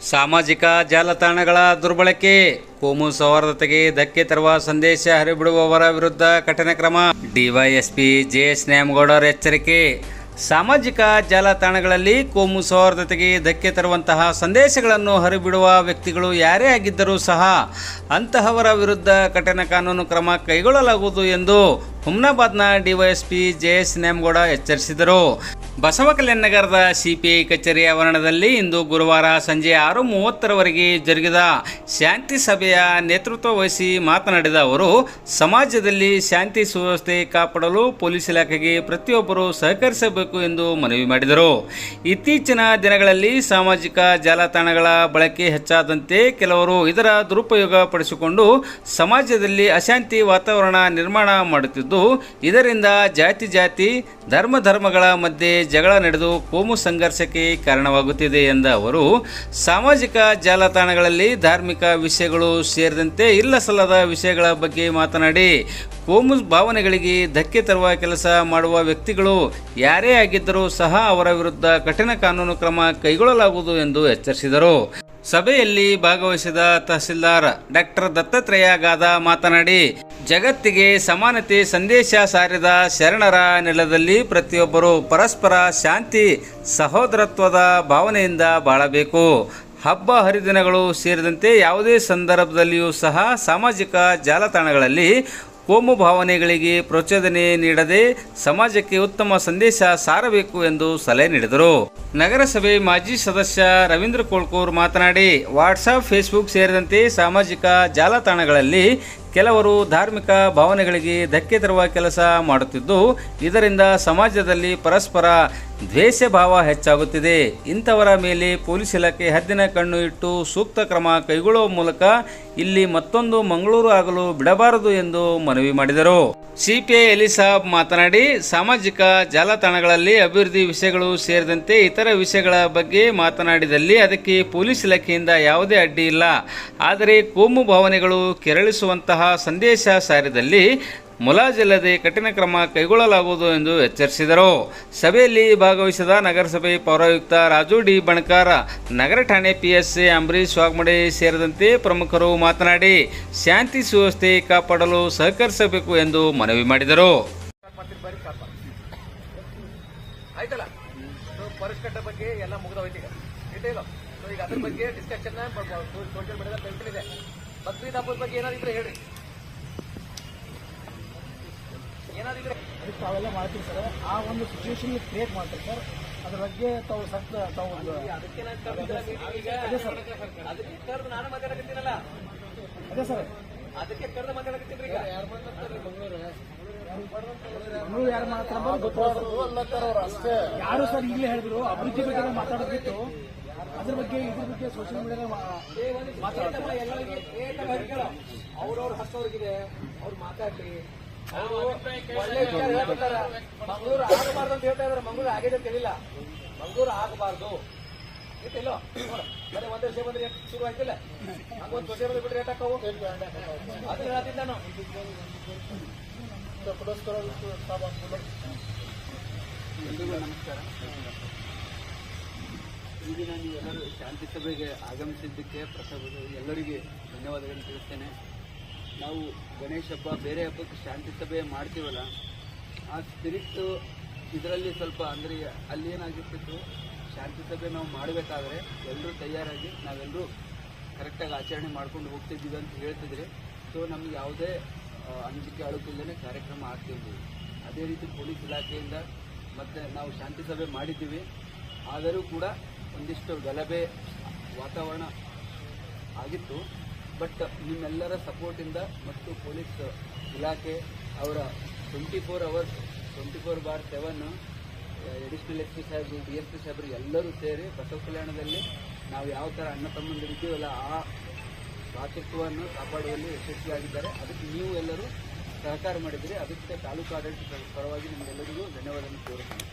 ಸಾಮಾಜಿಕ ಜಾಲತಾಣಗಳ ದುರ್ಬಳಕೆ, ಕೋಮು ಸೌಹಾರ್ದತೆಗೆ ಧಕ್ಕೆ ತರುವ ಸಂದೇಶ ಹರಿಬಿಡುವವರ ವಿರುದ್ಧ ಕಠಿಣ ಕ್ರಮ. ಡಿವೈಎಸ್ಪಿ ಜೆಎಸ್ ನ್ಯಾಮಗೌಡರ ಎಚ್ಚರಿಕೆ. ಸಾಮಾಜಿಕ ಜಾಲತಾಣಗಳಲ್ಲಿ ಕೋಮು ಸೌಹಾರ್ದತೆಗೆ ಧಕ್ಕೆ ತರುವಂತಹ ಸಂದೇಶಗಳನ್ನು ಹರಿಬಿಡುವ ವ್ಯಕ್ತಿಗಳು ಯಾರೇ ಆಗಿದ್ದರೂ ಸಹ ಅಂತಹವರ ವಿರುದ್ಧ ಕಠಿಣ ಕಾನೂನು ಕ್ರಮ ಕೈಗೊಳ್ಳಲಾಗುವುದು ಎಂದು ಹುಮ್ನಾಬಾದ್ನ ಡಿವೈಎಸ್ಪಿ ಜೆಎಸ್ ನ್ಯಾಮಗೌಡ ಎಚ್ಚರಿಸಿದರು. ಬಸವಕಲ್ಯಾಣ ನಗರದ ಸಿಪಿಐ ಕಚೇರಿ ಆವರಣದಲ್ಲಿ ಇಂದು ಗುರುವಾರ ಸಂಜೆ 6:30ರವರೆಗೆ ಜರುಗಿದ ಶಾಂತಿ ಸಭೆಯ ನೇತೃತ್ವ ವಹಿಸಿ ಮಾತನಾಡಿದ ಅವರು, ಸಮಾಜದಲ್ಲಿ ಶಾಂತಿ ಸುವ್ಯವಸ್ಥೆ ಕಾಪಾಡಲು ಪೊಲೀಸ್ ಇಲಾಖೆಗೆ ಪ್ರತಿಯೊಬ್ಬರು ಸಹಕರಿಸಬೇಕು ಎಂದು ಮನವಿ ಮಾಡಿದರು. ಇತ್ತೀಚಿನ ದಿನಗಳಲ್ಲಿ ಸಾಮಾಜಿಕ ಜಾಲತಾಣಗಳ ಬಳಕೆ ಹೆಚ್ಚಾದಂತೆ ಕೆಲವರು ಇದರ ದುರುಪಯೋಗ ಪಡಿಸಿಕೊಂಡು ಸಮಾಜದಲ್ಲಿ ಅಶಾಂತಿ ವಾತಾವರಣ ನಿರ್ಮಾಣ ಮಾಡುತ್ತಿದ್ದು, ಇದರಿಂದ ಜಾತಿ ಧರ್ಮಗಳ ಮಧ್ಯೆ ಜಗಳ ನಡೆದು ಕೋಮು ಸಂಘರ್ಷಕ್ಕೆ ಕಾರಣವಾಗುತ್ತಿದೆ ಎಂದ ಅವರು, ಸಾಮಾಜಿಕ ಜಾಲತಾಣಗಳಲ್ಲಿ ಧಾರ್ಮಿಕ ವಿಷಯಗಳು ಸೇರಿದಂತೆ ಇಲ್ಲಸಲ್ಲದ ವಿಷಯಗಳ ಬಗ್ಗೆ ಮಾತನಾಡಿ ಕೋಮು ಭಾವನೆಗಳಿಗೆ ಧಕ್ಕೆ ತರುವ ಕೆಲಸ ಮಾಡುವ ವ್ಯಕ್ತಿಗಳು ಯಾರೇ ಆಗಿದ್ದರೂ ಸಹ ಅವರ ವಿರುದ್ಧ ಕಠಿಣ ಕಾನೂನು ಕ್ರಮ ಕೈಗೊಳ್ಳಲಾಗುವುದು ಎಂದು ಎಚ್ಚರಿಸಿದರು. ಸಭೆಯಲ್ಲಿ ಭಾಗವಹಿಸಿದ ತಹಸೀಲ್ದಾರ್ ಡಾಕ್ಟರ್ ದತ್ತಾತ್ರೇಯ ಗಾದಾ ಮಾತನಾಡಿ, ಜಗತ್ತಿಗೆ ಸಮಾನತೆ ಸಂದೇಶ ಸಾರಿದ ಶರಣರ ನೆಲದಲ್ಲಿ ಪ್ರತಿಯೊಬ್ಬರು ಪರಸ್ಪರ ಶಾಂತಿ ಸಹೋದರತ್ವದ ಭಾವನೆಯಿಂದ ಬಾಳಬೇಕು. ಹಬ್ಬ ಹರಿದಿನಗಳು ಸೇರಿದಂತೆ ಯಾವುದೇ ಸಂದರ್ಭದಲ್ಲಿಯೂ ಸಹ ಸಾಮಾಜಿಕ ಜಾಲತಾಣಗಳಲ್ಲಿ ಕೋಮು ಭಾವನೆಗಳಿಗೆ ಪ್ರಚೋದನೆ ನೀಡದೆ ಸಮಾಜಕ್ಕೆ ಉತ್ತಮ ಸಂದೇಶ ಸಾರಬೇಕು ಎಂದು ಸಲಹೆ ನೀಡಿದರು. ನಗರಸಭೆ ಮಾಜಿ ಸದಸ್ಯ ರವೀಂದ್ರ ಕೋಳ್ಕೂರ್ ಮಾತನಾಡಿ, ವಾಟ್ಸಾಪ್, ಫೇಸ್ಬುಕ್ ಸೇರಿದಂತೆ ಸಾಮಾಜಿಕ ಜಾಲತಾಣಗಳಲ್ಲಿ ಕೆಲವರು ಧಾರ್ಮಿಕ ಭಾವನೆಗಳಿಗೆ ಧಕ್ಕೆ ತರುವ ಕೆಲಸ ಮಾಡುತ್ತಿದ್ದು, ಇದರಿಂದ ಸಮಾಜದಲ್ಲಿ ಪರಸ್ಪರ ದ್ವೇಷ ಭಾವ ಹೆಚ್ಚಾಗುತ್ತಿದೆ. ಇಂಥವರ ಮೇಲೆ ಪೊಲೀಸ್ ಇಲಾಖೆ ಹದ್ದಿನ ಕಣ್ಣು ಇಟ್ಟು ಸೂಕ್ತ ಕ್ರಮ ಕೈಗೊಳ್ಳುವ ಮೂಲಕ ಇಲ್ಲಿ ಮತ್ತೊಂದು ಮಂಗಳೂರು ಆಗಲು ಬಿಡಬಾರದು ಎಂದು ಮನವಿ ಮಾಡಿದರು. ಸಿಪಿಐ ಅಲಿ ಸಾಬ್ ಮಾತನಾಡಿ, ಸಾಮಾಜಿಕ ಜಾಲತಾಣಗಳಲ್ಲಿ ಅಭಿವೃದ್ಧಿ ವಿಷಯಗಳು ಸೇರಿದಂತೆ ಇತರ ವಿಷಯಗಳ ಬಗ್ಗೆ ಮಾತನಾಡಿದಲ್ಲಿ ಅದಕ್ಕೆ ಪೊಲೀಸ್ ಇಲಾಖೆಯಿಂದ ಯಾವುದೇ ಅಡ್ಡಿ ಇಲ್ಲ. ಆದರೆ ಕೋಮು ಭಾವನೆಗಳು ಕೆರಳಿಸುವಂತಹ ಸಂದೇಶ ಸಾರಿದಲ್ಲಿ ಮುಲಾಜಿಲ್ಲದೆ ಕಠಿಣ ಕ್ರಮ ಕೈಗೊಳ್ಳಲಾಗುವುದು ಎಂದು ಎಚ್ಚರಿಸಿದರು. ಸಭೆಯಲ್ಲಿ ಭಾಗವಹಿಸಿದ ನಗರಸಭೆ ಪೌರಾಯುಕ್ತ ರಾಜು ಡಿ ಬಣಕಾರ್, ನಗರ ಠಾಣೆ ಪಿಎಸ್ಎ ಅಂಬರೀಶ್ ವಾಗ್ಮಡೆ ಸೇರಿದಂತೆ ಪ್ರಮುಖರು ಮಾತನಾಡಿ ಶಾಂತಿ ಸುವ್ಯವಸ್ಥೆ ಕಾಪಾಡಲು ಸಹಕರಿಸಬೇಕು ಎಂದು ಮನವಿ ಮಾಡಿದರು. ತಾವೆಲ್ಲ ಮಾಡ್ತೀವಿ ಸರ್, ಆ ಒಂದು ಸಿಚುವೇಶನ್ ಕ್ರಿಯೇಟ್ ಮಾಡ್ತಾರೆ ಸರ್. ಅದ್ರ ಬಗ್ಗೆ ತಾವು ಅದೇ ಸರ್ ಮಂಗಳೂರು ಯಾರು ಮಾತಾಡ್ತಾರೆ ಅಷ್ಟೇ. ಯಾರು ಸರ್ ಈಗಲೇ ಹೇಳಿದ್ರು ಅಭಿವೃದ್ಧಿ ಬಗ್ಗೆ ಮಾತಾಡೋದಿತ್ತು. ಅದ್ರ ಬಗ್ಗೆ ಇದ್ರ ಬಗ್ಗೆ ಸೋಷಿಯಲ್ ಮೀಡಿಯಾದಾಗ ಮಾತಾಡ್ತಾರೆ. ಅವ್ರವ್ರ ಹಕ್ಕವ್ರಿಗಿದೆ, ಅವ್ರು ಮಾತಾಡ್ಲಿ. ಮಂಗಳೂರು ಆಗಬಾರ್ದು ಅಂತ ಹೇಳ್ತಾ ಇದಾರೆ. ಮಂಗಳೂರು ಆಗಿದೆ ಅಂತ ಹೇಳಿಲ್ಲ, ಮಂಗಳೂರು ಆಗಬಾರ್ದು ಇಟ್ಟಿಲ್ಲ. ಬರೀ ಒಂದ್ ವರ್ಷ ಬಂದ್ರೆ ಶುರು ಆಯ್ತಿಲ್ಲ, ಹಂಗೊಂದು ವರ್ಷ ಬಂದ್ರೆ ಬಿಟ್ರೆ ರೇಟ್ ಹಾಕವು ಅದು ಹೇಳ್ತಿದ್ದ ನಾನು. ಎಲ್ರಿಗೂ ನಮಸ್ಕಾರ. ಇಂದಿನ ನೀವೆಲ್ಲರೂ ಶಾಂತಿ ಸಭೆಗೆ ಆಗಮಿಸಿದ್ದಕ್ಕೆ ಎಲ್ಲರಿಗೆ ಧನ್ಯವಾದಗಳನ್ನು ತಿಳಿಸ್ತೇನೆ. ನಾವು ಗಣೇಶ ಹಬ್ಬ, ಬೇರೆ ಹಬ್ಬಕ್ಕೆ ಶಾಂತಿ ಸಭೆ ಮಾಡ್ತೀವಲ್ಲ, ಆ ಸ್ಪಿರಿಟ್ ಇದರಲ್ಲಿ ಸ್ವಲ್ಪ ಅಂದರೆ ಅಲ್ಲಿ ಏನಾಗಿರ್ತಿತ್ತು, ಶಾಂತಿ ಸಭೆ ನಾವು ಮಾಡಬೇಕಾದ್ರೆ ಎಲ್ಲರೂ ತಯಾರಾಗಿ ನಾವೆಲ್ಲರೂ ಕರೆಕ್ಟಾಗಿ ಆಚರಣೆ ಮಾಡ್ಕೊಂಡು ಹೋಗ್ತಿದ್ದೀವಿ ಅಂತ ಹೇಳ್ತಿದ್ರಿ. ಸೊ ನಮ್ಗೆ ಯಾವುದೇ ಅಂಜಿಕೆ ಅಳುಕಿಲ್ಲದೆ ಕಾರ್ಯಕ್ರಮ ಆಗ್ತಿದ್ದೀವಿ. ಅದೇ ರೀತಿ ಪೊಲೀಸ್ ಇಲಾಖೆಯಿಂದ ಮತ್ತು ನಾವು ಶಾಂತಿ ಸಭೆ ಮಾಡಿದ್ದೀವಿ. ಆದರೂ ಕೂಡ ಒಂದಿಷ್ಟು ಗಲಭೆ ವಾತಾವರಣ ಆಗಿತ್ತು. ಬಟ್ ನಿಮ್ಮೆಲ್ಲರ ಸಪೋರ್ಟಿಂದ ಮತ್ತು ಪೊಲೀಸ್ ಇಲಾಖೆ ಅವರ 24/7 ಎಡಿಷನಲ್ ಎಸ್ ಪಿ ಸಾಹೇಬರು, DSP ಸಾಹೇಬರು ಎಲ್ಲರೂ ಸೇರಿ ಬಸವ ಕಲ್ಯಾಣದಲ್ಲಿ ನಾವು ಯಾವ ಥರ ಅಣ್ಣ ತಮ್ಮಂದಿರಿದ್ದೀವಲ್ಲ ಆ ಭಾತೃತ್ವವನ್ನು ಕಾಪಾಡುವಲ್ಲಿ ಯಶಸ್ವಿಯಾಗಿದ್ದಾರೆ. ಅದಕ್ಕೆ ನೀವು ಎಲ್ಲರೂ ಸಹಕಾರ ಮಾಡಿದ್ದೀರಿ. ಅದಕ್ಕೆ ತಾಲೂಕು ಆಡಳಿತ ಪರವಾಗಿ ನಿಮಗೆಲ್ಲರಿಗೂ ಧನ್ಯವಾದವನ್ನು ಕೋರುತ್ತೇನೆ.